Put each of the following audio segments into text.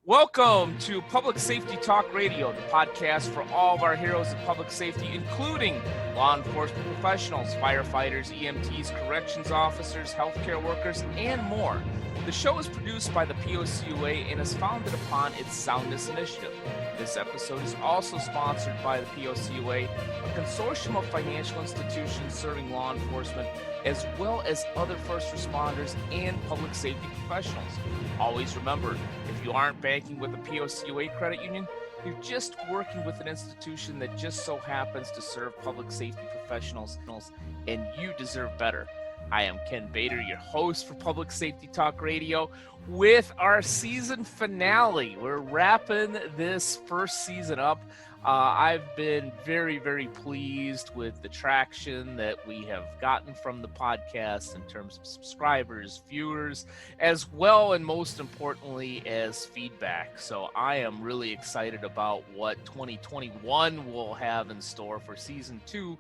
Welcome to Public Safety Talk Radio, the podcast for all of our heroes of public safety, including law enforcement professionals, firefighters, EMTs, corrections officers, healthcare workers, and more. The show is produced by the POCUA and is founded upon its Soundness initiative. This episode is also sponsored by the POCUA, a consortium of financial institutions serving law enforcement, as well as other first responders and public safety professionals. Always remember, if you aren't banking with a POCUA credit union, you're just working with an institution that just so happens to serve public safety professionals, and you deserve better. I am Ken Bator, your host for Public Safety Talk Radio, with our season finale. We're wrapping this first season up. I've been very, very pleased with the traction that we have gotten from the podcast in terms of subscribers, viewers, as well, and most importantly, as feedback. So I am really excited about what 2021 will have in store for season 2.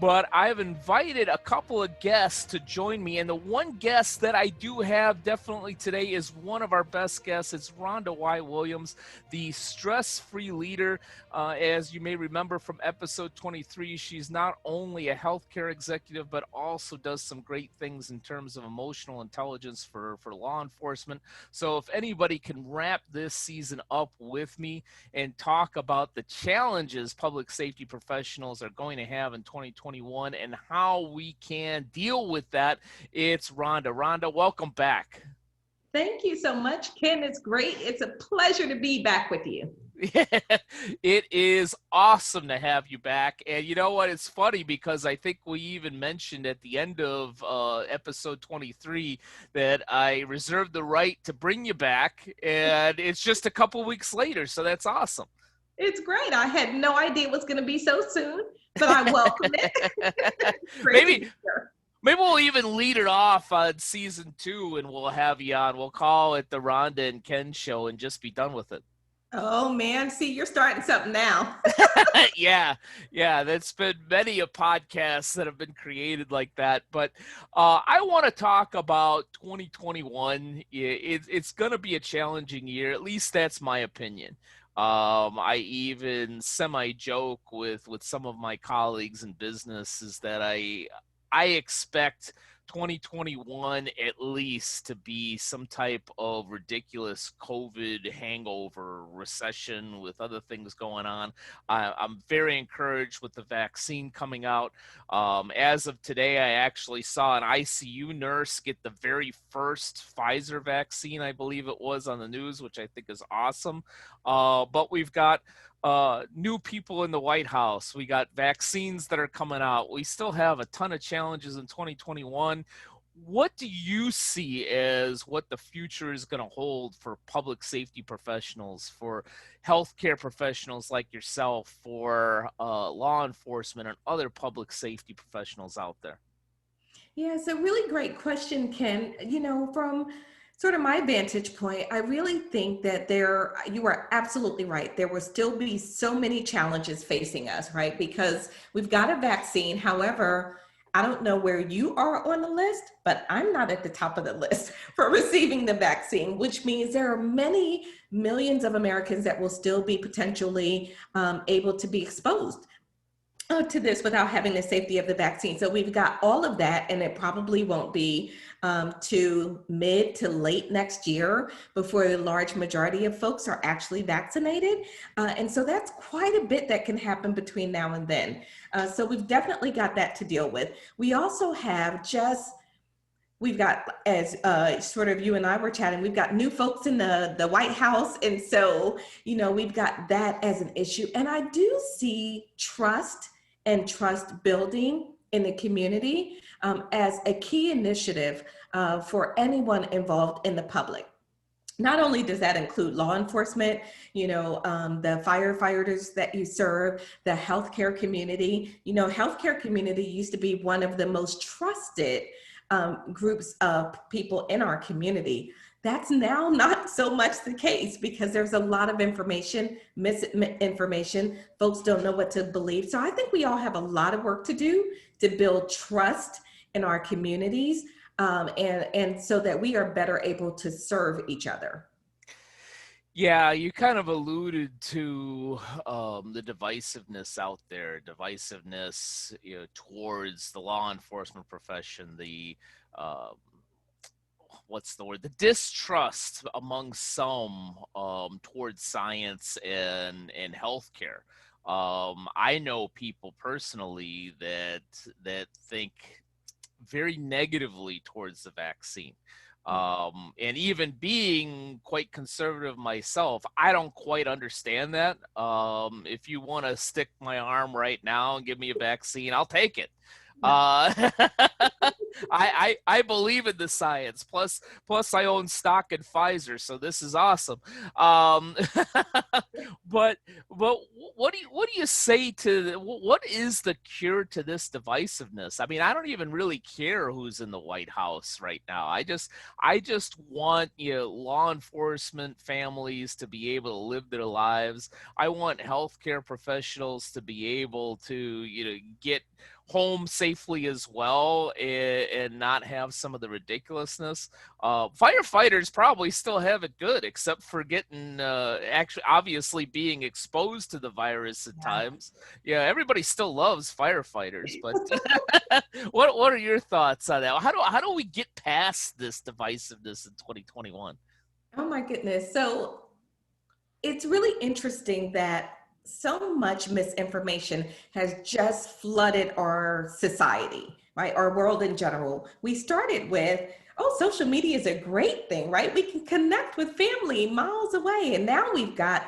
But I've invited a couple of guests to join me, and the one guest that I do have definitely today is one of our best guests. It's Rhonda Y. Williams, the stress-free leader. As you may remember from episode 23, she's not only a healthcare executive, but also does some great things in terms of emotional intelligence for law enforcement. So if anybody can wrap this season up with me and talk about the challenges public safety professionals are going to have in 2021 and how we can deal with that, it's Rhonda. Rhonda, welcome back. Thank you so much, Ken. It's great. It's a pleasure to be back with you. It is awesome to have you back. And you know what? It's funny because I think we even mentioned at the end of episode 23 that I reserved the right to bring you back. And it's just a couple weeks later. So that's awesome. It's great. I had no idea it was going to be so soon, but I welcome it. Maybe we'll even lead it off on season 2 and we'll have you on. We'll call it the Rhonda and Ken show and just be done with it. Oh man, see, you're starting something now. Yeah, that's been many a podcast that have been created like that. But I want to talk about 2021. It's going to be a challenging year. At least that's my opinion. I even semi-joke with some of my colleagues in business is that I expect 2021 at least to be some type of ridiculous COVID hangover, recession with other things going on. I'm very encouraged with the vaccine coming out. As of today, I actually saw an ICU nurse get the very first Pfizer vaccine, I believe it was, on the news, which I think is awesome. But we've got new people in the White House. We got vaccines that are coming out. We still have a ton of challenges in 2021. What do you see as what the future is going to hold for public safety professionals, for healthcare professionals like yourself, for law enforcement and other public safety professionals out there? Yeah, it's a really great question, Ken. You know, from sort of my vantage point, I really think that you are absolutely right. There will still be so many challenges facing us, right? Because we've got a vaccine. However, I don't know where you are on the list, but I'm not at the top of the list for receiving the vaccine, which means there are many millions of Americans that will still be potentially able to be exposed to this without having the safety of the vaccine. So we've got all of that, and it probably won't be to mid to late next year before the large majority of folks are actually vaccinated. And so that's quite a bit that can happen between now and then. So we've definitely got that to deal with. We also have we've got, as sort of you and I were chatting, we've got new folks in the White House. And so, you know, we've got that as an issue. And I do see trust and trust building in the community as a key initiative for anyone involved in the public. Not only does that include law enforcement, you know, the firefighters that you serve, the healthcare community. You know, healthcare community used to be one of the most trusted groups of people in our community. That's now not so much the case because there's a lot of misinformation. Folks don't know what to believe. So I think we all have a lot of work to do to build trust in our communities, and so that we are better able to serve each other. Yeah, you kind of alluded to the divisiveness out there, divisiveness, towards the law enforcement profession, the um, what's the word? The distrust among some towards science and healthcare. I know people personally that think very negatively towards the vaccine. Yeah. And even being quite conservative myself, I don't quite understand that. If you want to stick my arm right now and give me a vaccine, I'll take it. Yeah. I believe in the science. Plus I own stock in Pfizer, so this is awesome. Um, but but what do you say to what is the cure to this divisiveness? I mean, I don't even really care who's in the White House right now. I just want law enforcement families to be able to live their lives. I want healthcare professionals to be able to get home safely as well, and not have some of the ridiculousness. Firefighters probably still have it good, except for getting actually obviously being exposed to the virus at Yeah. times. Yeah, everybody still loves firefighters, but what are your thoughts on that? How do we get past this divisiveness in 2021? Oh my goodness. So it's really interesting that so much misinformation has just flooded our society, right? Our world in general. We started with, oh, social media is a great thing, right? We can connect with family miles away. And now we've got,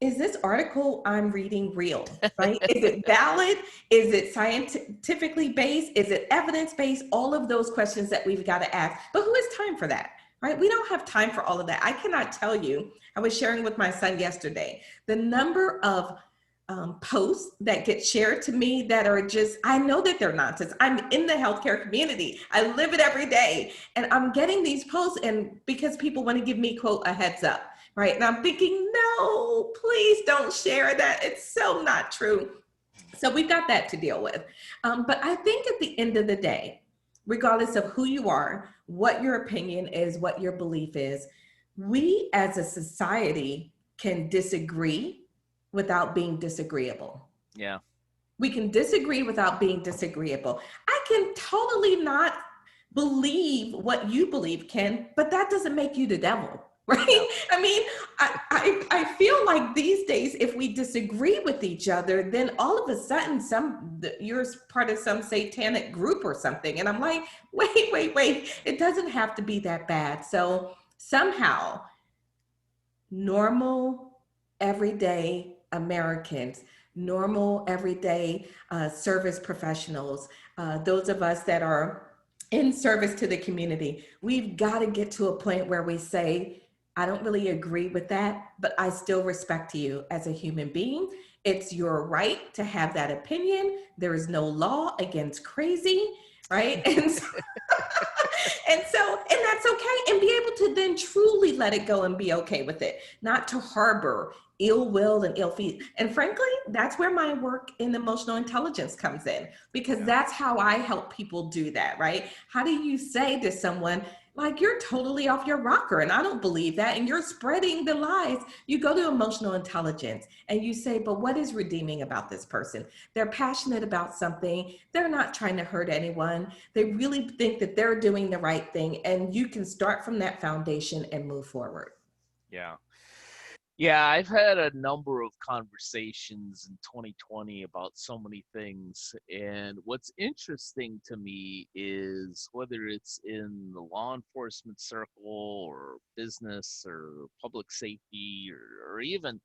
is this article I'm reading real, right? Is it valid? Is it scientifically based? Is it evidence based? All of those questions that we've got to ask. But who has time for that, right? We don't have time for all of that. I cannot tell you, I was sharing with my son yesterday, the number of posts that get shared to me that are just, I know that they're nonsense. I'm in the healthcare community. I live it every day. And I'm getting these posts, and because people want to give me, quote, a heads up, right? And I'm thinking, no, please don't share that. It's so not true. So we've got that to deal with. But I think at the end of the day, regardless of who you are, what your opinion is, what your belief is, we as a society can disagree without being disagreeable. Yeah. We can disagree without being disagreeable. I can totally not believe what you believe, Ken, but that doesn't make you the devil, Yeah. right? I mean, I feel like these days, if we disagree with each other, then all of a sudden, you're part of some satanic group or something, and I'm like, wait, it doesn't have to be that bad. So somehow normal, everyday Americans, normal, everyday service professionals, those of us that are in service to the community, we've got to get to a point where we say, I don't really agree with that, but I still respect you as a human being. It's your right to have that opinion. There is no law against crazy, right? And that's okay, and be able to then truly let it go and be okay with it, not to harbor ill will and ill feet. And frankly, that's where my work in emotional intelligence comes in, because Yeah. that's how I help people do that, right? How do you say to someone, like, you're totally off your rocker and I don't believe that, and you're spreading the lies? You go to emotional intelligence and you say, but what is redeeming about this person? They're passionate about something, they're not trying to hurt anyone, they really think that they're doing the right thing, and you can start from that foundation and move forward. Yeah. Yeah, I've had a number of conversations in 2020 about so many things. And what's interesting to me is whether it's in the law enforcement circle or business or public safety, or even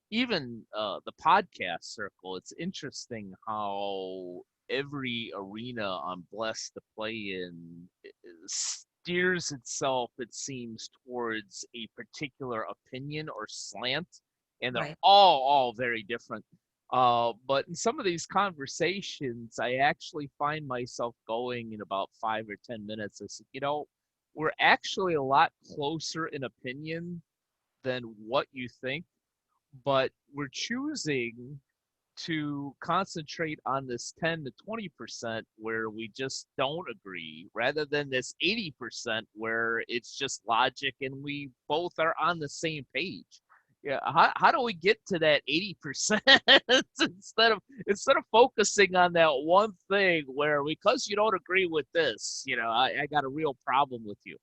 the podcast circle, it's interesting how every arena I'm blessed to play in steers itself, it seems, towards a particular opinion or slant, and they're Right. all very different. But in some of these conversations, I actually find myself going in about 5 or 10 minutes. I said, we're actually a lot closer in opinion than what you think, but we're choosing to concentrate on this 10 to 20% where we just don't agree rather than this 80% where it's just logic and we both are on the same page. Yeah, how do we get to that 80% instead of focusing on that one thing where because you don't agree with this, I got a real problem with you.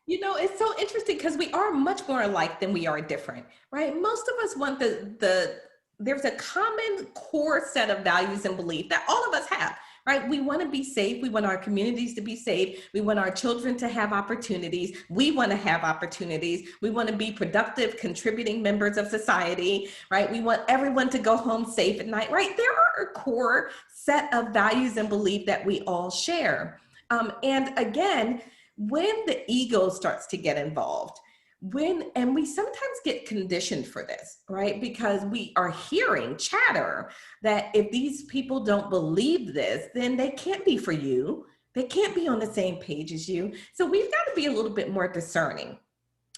Yeah. It's so interesting because we are much more alike than we are different, right? Most of us want there's a common core set of values and belief that all of us have, right? We want to be safe. We want our communities to be safe. We want our children to have opportunities. We want to have opportunities. We want to be productive, contributing members of society, right? We want everyone to go home safe at night, right? There are a core set of values and belief that we all share. And again, when the ego starts to get involved, and we sometimes get conditioned for this, right? Because we are hearing chatter that if these people don't believe this, then they can't be for you. They can't be on the same page as you. So we've got to be a little bit more discerning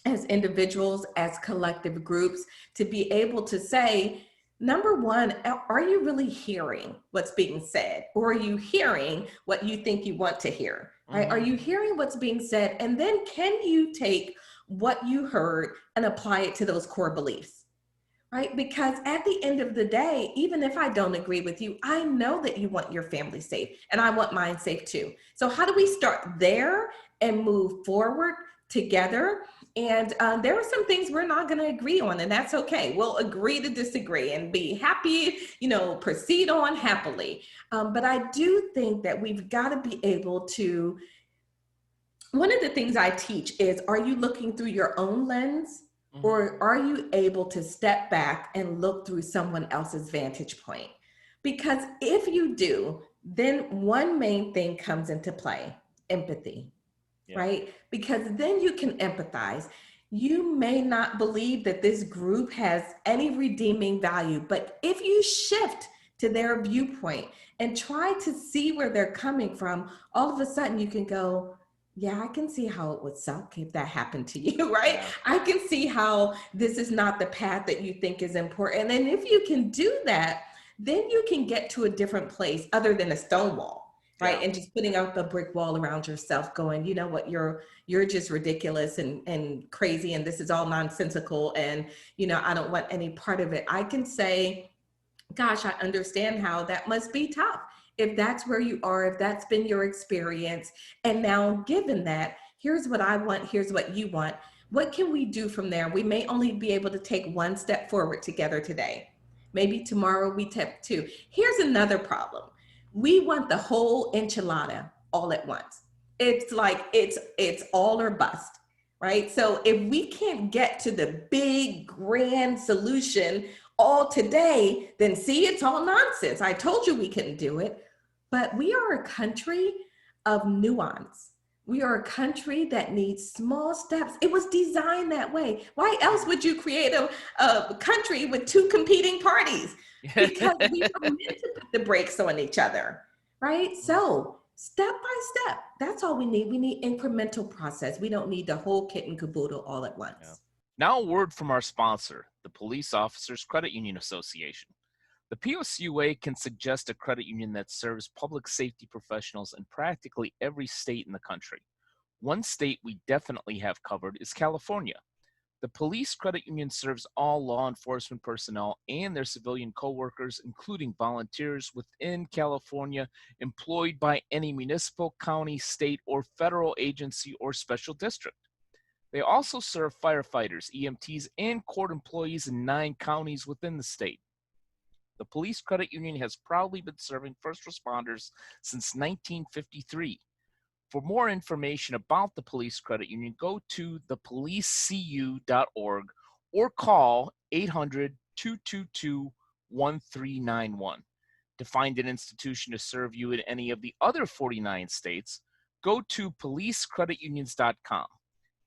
as individuals, as collective groups, to be able to say, number one, are you really hearing what's being said? Or are you hearing what you think you want to hear? Right? Are you hearing what's being said? And then can you take what you heard and apply it to those core beliefs? Right? Because at the end of the day, even if I don't agree with you, I know that you want your family safe and I want mine safe too. So how do we start there and move forward together? And there are some things we're not going to agree on, and that's okay. We'll agree to disagree and be happy, proceed on happily. But I do think that we've got to be able to, one of the things I teach is, are you looking through your own lens? Or are you able to step back and look through someone else's vantage point? Because if you do, then one main thing comes into play: empathy. Yeah. Right? Because then you can empathize. You may not believe that this group has any redeeming value, but if you shift to their viewpoint and try to see where they're coming from, all of a sudden you can go, yeah, I can see how it would suck if that happened to you, right? Yeah. I can see how this is not the path that you think is important. And if you can do that, then you can get to a different place other than a stone wall, right? Yeah. And just putting up a brick wall around yourself going, you know what, you're just ridiculous and crazy, and this is all nonsensical, and, I don't want any part of it. I can say, gosh, I understand how that must be tough. If that's where you are, if that's been your experience, and now given that, here's what I want, here's what you want, what can we do from there? We may only be able to take one step forward together today. Maybe tomorrow we take two. Here's another problem. We want the whole enchilada all at once. It's like, it's all or bust, right? So if we can't get to the big, grand solution all today, then see, it's all nonsense. I told you we couldn't do it. But we are a country of nuance. We are a country that needs small steps. It was designed that way. Why else would you create a country with two competing parties? Because we were meant to put the brakes on each other, right? So step by step, that's all we need. We need incremental process. We don't need the whole kit and caboodle all at once. Yeah. Now a word from our sponsor, the Police Officers Credit Union Association. The POCUA can suggest a credit union that serves public safety professionals in practically every state in the country. One state we definitely have covered is California. The Police Credit Union serves all law enforcement personnel and their civilian coworkers, including volunteers within California employed by any municipal, county, state, or federal agency or special district. They also serve firefighters, EMTs, and court employees in 9 counties within the state. The Police Credit Union has proudly been serving first responders since 1953. For more information about the Police Credit Union, go to thepoliceu.org or call 800-222-1391. To find an institution to serve you in any of the other 49 states, go to policecreditunions.com.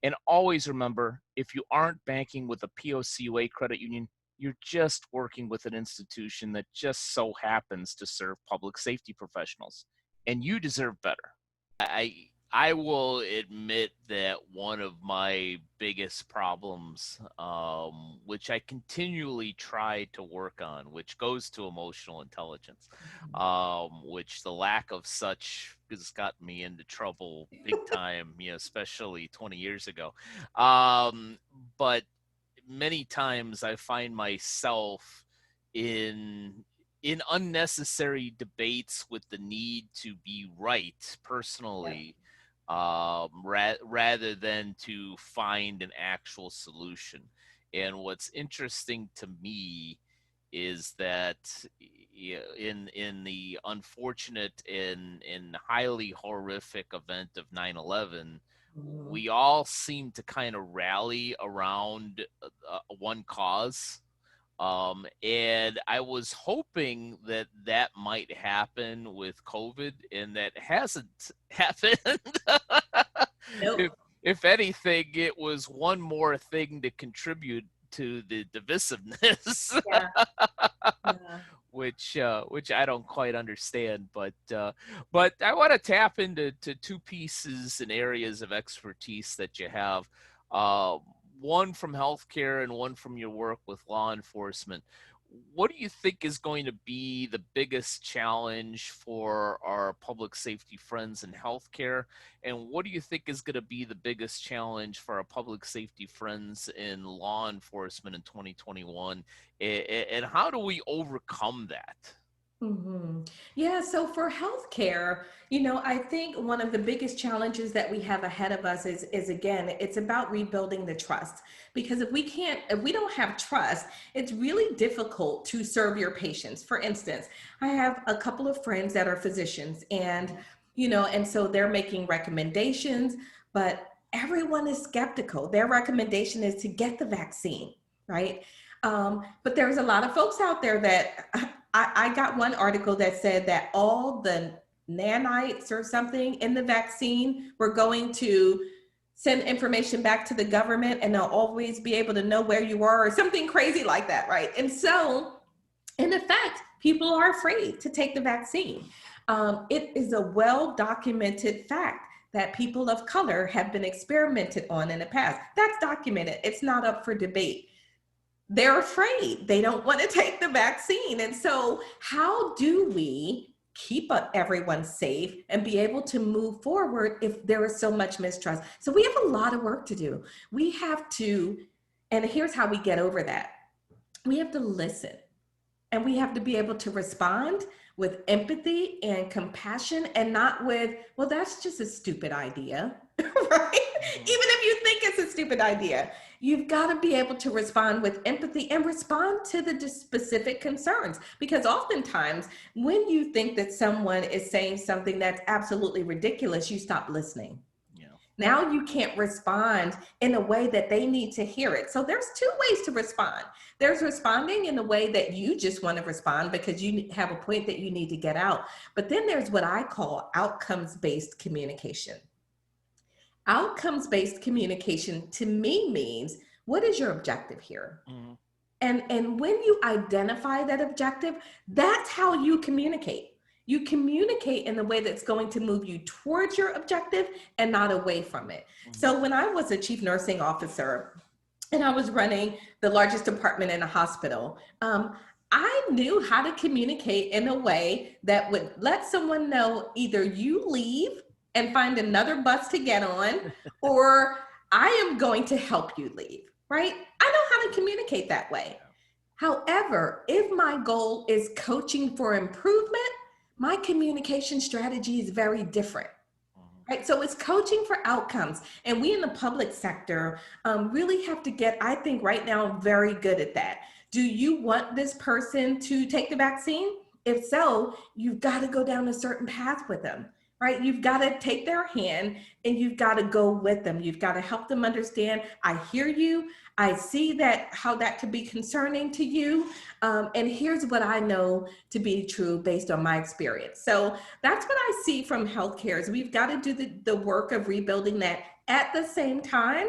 And always remember, if you aren't banking with a POCUA credit union, you're just working with an institution that just so happens to serve public safety professionals, and you deserve better. I I will admit that one of my biggest problems, which I continually try to work on, which goes to emotional intelligence, which the lack of such has gotten me into trouble big time, especially 20 years ago. Um, but many times I find myself in unnecessary debates with the need to be right personally, rather than to find an actual solution. And what's interesting to me is that in the unfortunate and highly horrific event of 9/11, Mhm. we all seem to kind of rally around one cause. And I was hoping that that might happen with COVID, and that hasn't happened. if, Nope. if anything, it was one more thing to contribute to the divisiveness. Yeah. Yeah. Which I don't quite understand, but I want to tap into two pieces and areas of expertise that you have, uh, one from healthcare and one from your work with law enforcement. What do you think is going to be the biggest challenge for our public safety friends in healthcare? And what do you think is going to be the biggest challenge for our public safety friends in law enforcement in 2021? And how do we overcome that? hmm Yeah, so for healthcare, I think one of the biggest challenges that we have ahead of us is again, it's about rebuilding the trust. Because if we don't have trust, it's really difficult to serve your patients. For instance, I have a couple of friends that are physicians, and and so they're making recommendations, but everyone is skeptical. Their recommendation is to get the vaccine, right? But there's a lot of folks out there that I got one article that said that all the nanites or something in the vaccine were going to send information back to the government, and they'll always be able to know where you are, or something crazy like that, right? And so, in effect, people are afraid to take the vaccine. It is a well documented fact that people of color have been experimented on in the past. That's documented, it's not up for debate. They're afraid. They don't want to take the vaccine. And so, how do we keep everyone safe and be able to move forward if there is so much mistrust? So, we have a lot of work to do. We have to, and here's how we get over that: we have to listen, and we have to be able to respond with empathy and compassion, and not with, well, that's just a stupid idea, right? Even if you think it's a stupid idea, you've got to be able to respond with empathy and respond to the specific concerns. Because oftentimes, when you think that someone is saying something that's absolutely ridiculous, you stop listening. Yeah. Now you can't respond in a way that they need to hear it. So there's two ways to respond. There's responding in the way that you just want to respond because you have a point that you need to get out. But then there's what I call outcomes-based communication. Outcomes-based communication to me means, what is your objective here? Mhm. And when you identify that objective, that's how you communicate. You communicate in the way that's going to move you towards your objective and not away from it. Mhm. So when I was a chief nursing officer and I was running the largest department in a hospital, I knew how to communicate in a way that would let someone know, either you leave and find another bus to get on, or I am going to help you leave, right? I know how to communicate that way. However, if my goal is coaching for improvement, my communication strategy is very different. Mhm. Right, so it's coaching for outcomes, and we in the public sector really have to get, I think, right now, very good at that. Do you want this person to take the vaccine? If so, you've got to go down a certain path with them, right? You've got to take their hand and you've got to go with them. You've got to help them understand, I hear you. I see that how that could be concerning to you. And here's what I know to be true based on my experience. So that's what I see from healthcare, is we've got to do the work of rebuilding that. At the same time,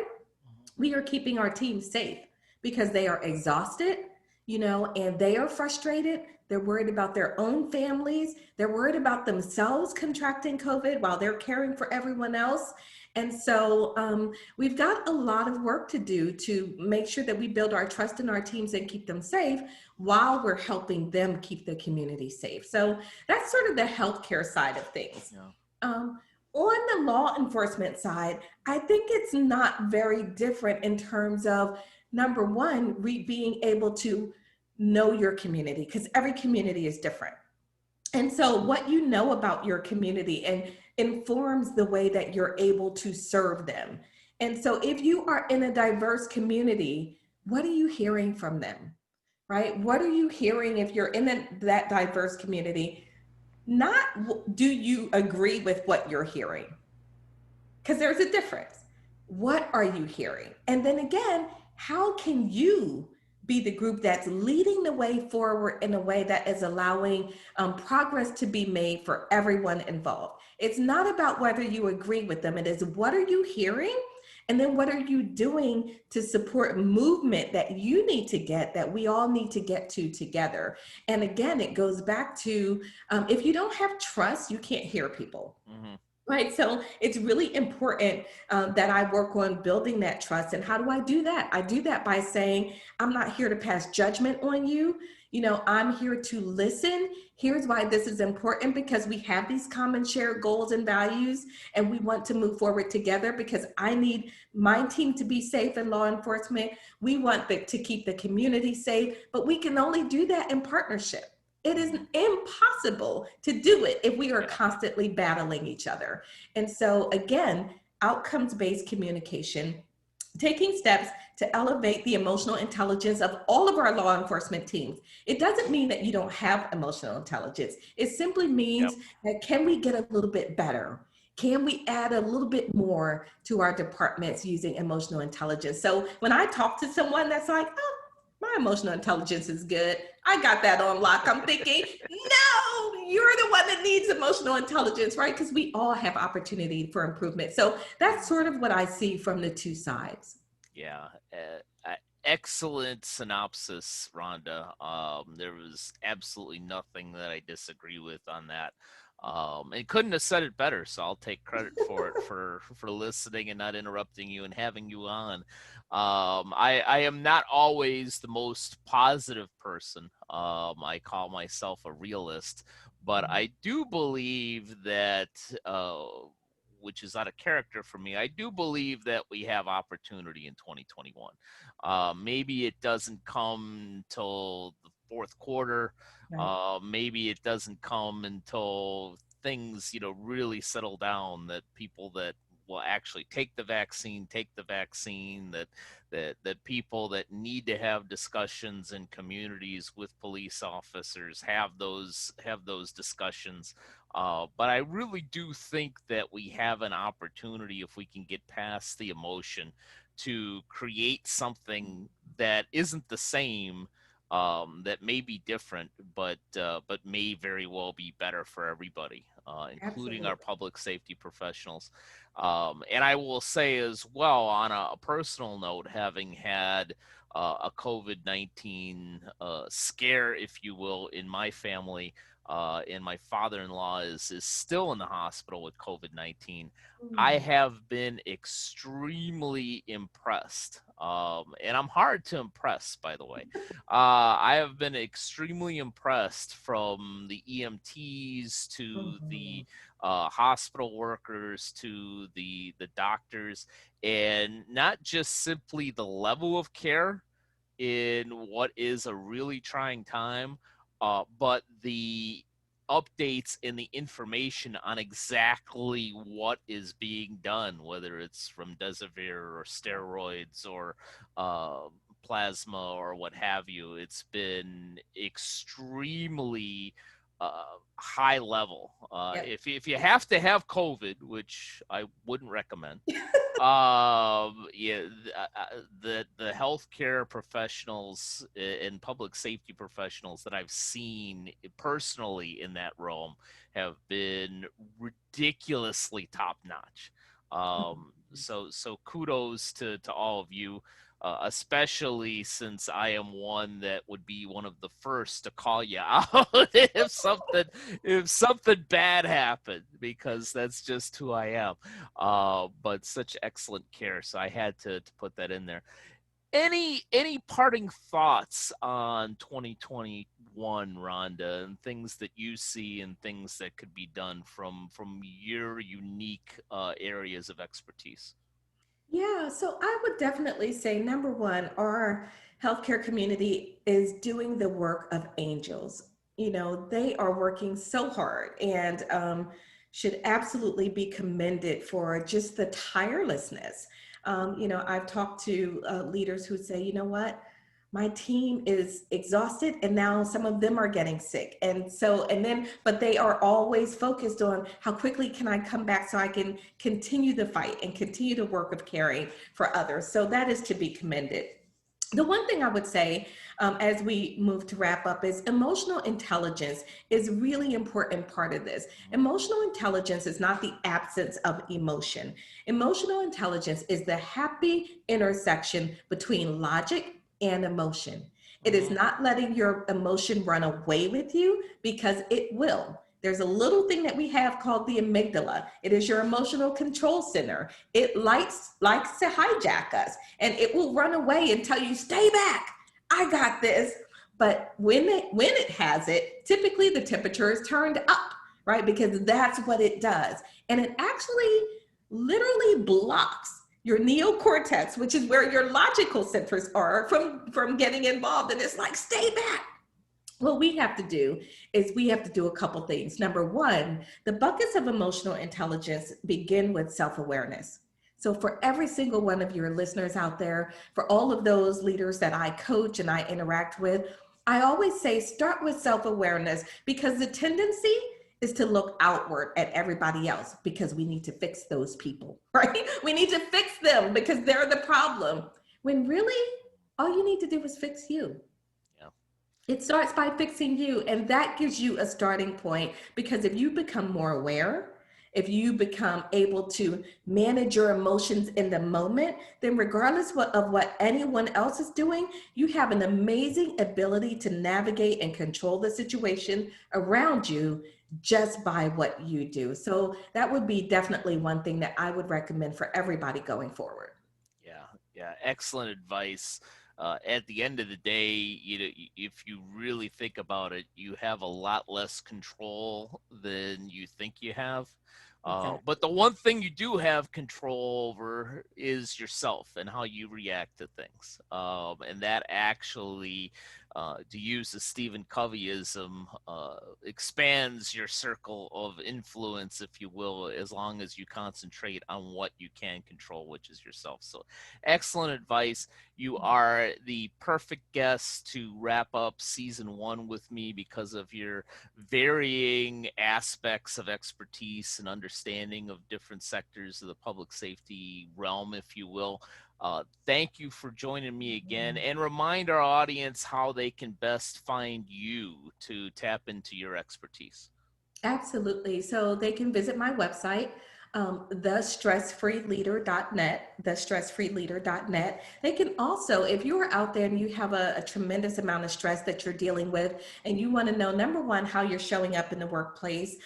we are keeping our team safe because they are exhausted. and they are frustrated. They're worried about their own families. They're worried about themselves contracting COVID while they're caring for everyone else. And so we've got a lot of work to do to make sure that we build our trust in our teams and keep them safe while we're helping them keep the community safe. So that's sort of the healthcare side of things. Yeah. On the law enforcement side, I think it's not very different in terms of number one, being able to know your community because every community is different. And so, what you know about your community and informs the way that you're able to serve them. And so, if you are in a diverse community, what are you hearing from them? Right? What are you hearing if you're in that diverse community? Not do you agree with what you're hearing? Because there's a difference. What are you hearing? And then again, how can you be the group that's leading the way forward in a way that is allowing progress to be made for everyone involved? It's not about whether you agree with them, it is what are you hearing? And then what are you doing to support movement that you need to get, that we all need to get to together? And again, it goes back to if you don't have trust, you can't hear people. Mm-hmm. Right. So it's really important that I work on building that trust. And how do I do that? I do that by saying, I'm not here to pass judgment on you. I'm here to listen. Here's why this is important because we have these common shared goals and values, and we want to move forward together because I need my team to be safe in law enforcement. We want to keep the community safe, but we can only do that in partnership. It is impossible to do it if we are constantly battling each other. And so, again, outcomes based communication, taking steps to elevate the emotional intelligence of all of our law enforcement teams. It doesn't mean that you don't have emotional intelligence, it simply means that can we get a little bit better? Can we add a little bit more to our departments using emotional intelligence? So when I talk to someone that's like, oh, my emotional intelligence is good, I got that on lock, I'm thinking, no, you're the one that needs emotional intelligence, right? Because we all have opportunity for improvement. So that's sort of what I see from the two sides. Yeah. Excellent synopsis, Rhonda. There was absolutely nothing that I disagree with on that. And couldn't have said it better, so I'll take credit for it for listening and not interrupting you and having you on. I am not always the most positive person. I call myself a realist, but I do believe that which is out of character for me. I do believe that we have opportunity in 2021. Maybe it doesn't come till the fourth quarter. Right. Maybe it doesn't come until things, really settle down. That people that will actually take the vaccine. That people that need to have discussions in communities with police officers have those discussions. But I really do think that we have an opportunity if we can get past the emotion to create something that isn't the same, that may be different, but may very well be better for everybody, including our Absolutely. public safety professionals. And I will say as well, on a personal note, having had a COVID-19 scare, if you will, in my family. And my father-in-law is still in the hospital with COVID-19. I Mm. have been extremely impressed, and I'm hard to impress, by the way. I have been extremely impressed from the EMTs to Mhm. the hospital workers to the doctors, and not just simply the level of care in what is a really trying time, but the updates and the information on exactly what is being done, whether it's remdesivir or steroids or uh, plasma or what have you. It's been extremely high level. Yep. If you have to have COVID, which I wouldn't recommend, yeah, the healthcare professionals and public safety professionals that I've seen personally in that realm have been ridiculously top notch. So kudos to all of you. especially since I am one that would be one of the first to call you out if something bad happened, because that's just who I am. But such excellent care, so I had to put that in there. Any parting thoughts on 2021, Rhonda, and things that you see and things that could be done from your unique areas of expertise? Yeah, so I would definitely say number one, our healthcare community is doing the work of angels. You know, they are working so hard and should absolutely be commended for just the tirelessness. You know, I've talked to leaders who say, you know what, my team is exhausted and now some of them are getting sick. And so, and then, but they are always focused on how quickly can I come back so I can continue the fight and continue the work of caring for others. So that is to be commended. The one thing I would say as we move to wrap up is emotional intelligence is really important part of this. Emotional intelligence is not the absence of emotion. Emotional intelligence is the happy intersection between logic and emotion. It is Mm-hmm. not letting your emotion run away with you, because it will. There's a little thing that we have called the amygdala. It is your emotional control center. It likes to hijack us, and it will run away and tell you, stay back, I got this. But when it has it, typically the temperature is turned up, right? Because that's what it does. And it actually literally blocks your neocortex, which is where your logical centers are, from getting involved. And it's like, stay back. What we have to do is we have to do a couple things. Number one, the buckets of emotional intelligence begin with self-awareness. So for every single one of your listeners out there, for all of those leaders that I coach and I interact with, I always say start with self-awareness, because the tendency is to look outward at everybody else because we need to fix those people, right? We need to fix them because they're the problem. When really all you need to do is fix you. Yeah. It starts by fixing you, and that gives you a starting point, because if you become more aware, if you become able to manage your emotions in the moment, then regardless of what anyone else is doing, you have an amazing ability to navigate and control the situation around you just by what you do. So that would be definitely one thing that I would recommend for everybody going forward. Yeah, yeah, excellent advice. At the end of the day, if you really think about it, you have a lot less control than you think you have. Exactly. But the one thing you do have control over is yourself and how you react to things. And that actually, to use the Stephen Coveyism, expands your circle of influence, if you will, as long as you concentrate on what you can control, which is yourself. So, excellent advice. You are the perfect guest to wrap up season one with me because of your varying aspects of expertise and understanding of different sectors of the public safety realm, if you will. Thank you for joining me again, and remind our audience how they can best find you to tap into your expertise. Absolutely. So they can visit my website, thestressfreeleader.net, thestressfreeleader.net. They can also, if you're out there and you have a tremendous amount of stress that you're dealing with, and you want to know, number one, how you're showing up in the workplace,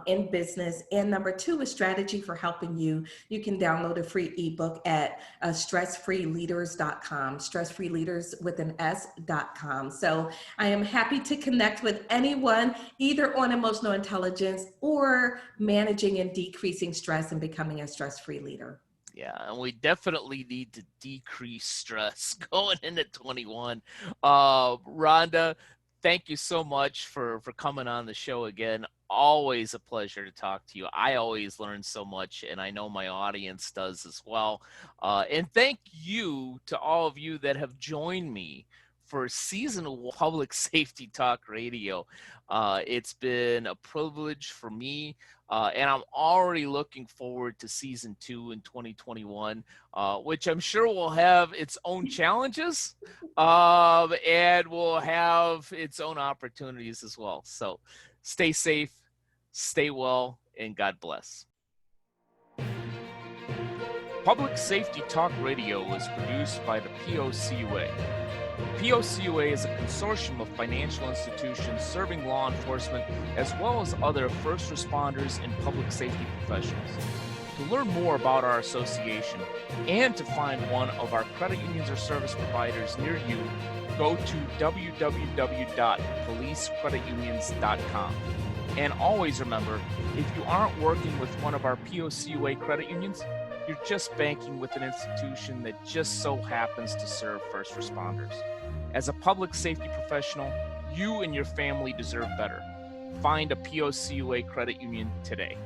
in business, and number two, a strategy for helping you, you can download a free ebook at stressfreeleaders.com, stressfreeleaders with an S.com. So I am happy to connect with anyone, either on emotional intelligence or managing and decreasing stress and becoming a stress-free leader. Yeah, and we definitely need to decrease stress going into 21. Rhonda, thank you so much for coming on the show again. Always a pleasure to talk to you. I always learn so much, and I know my audience does as well. And thank you to all of you that have joined me for season one Public Safety Talk Radio. It's been a privilege for me, and I'm already looking forward to season two in 2021, which I'm sure will have its own challenges, and will have its own opportunities as well. So stay safe, stay well, and God bless. Public Safety Talk Radio is produced by the POCUA. The POCUA is a consortium of financial institutions serving law enforcement as well as other first responders and public safety professionals. To learn more about our association and to find one of our credit unions or service providers near you, go to www.policecreditunions.com. And always remember, if you aren't working with one of our POCUA credit unions, you're just banking with an institution that just so happens to serve first responders. As a public safety professional, you and your family deserve better. Find a POCUA credit union today.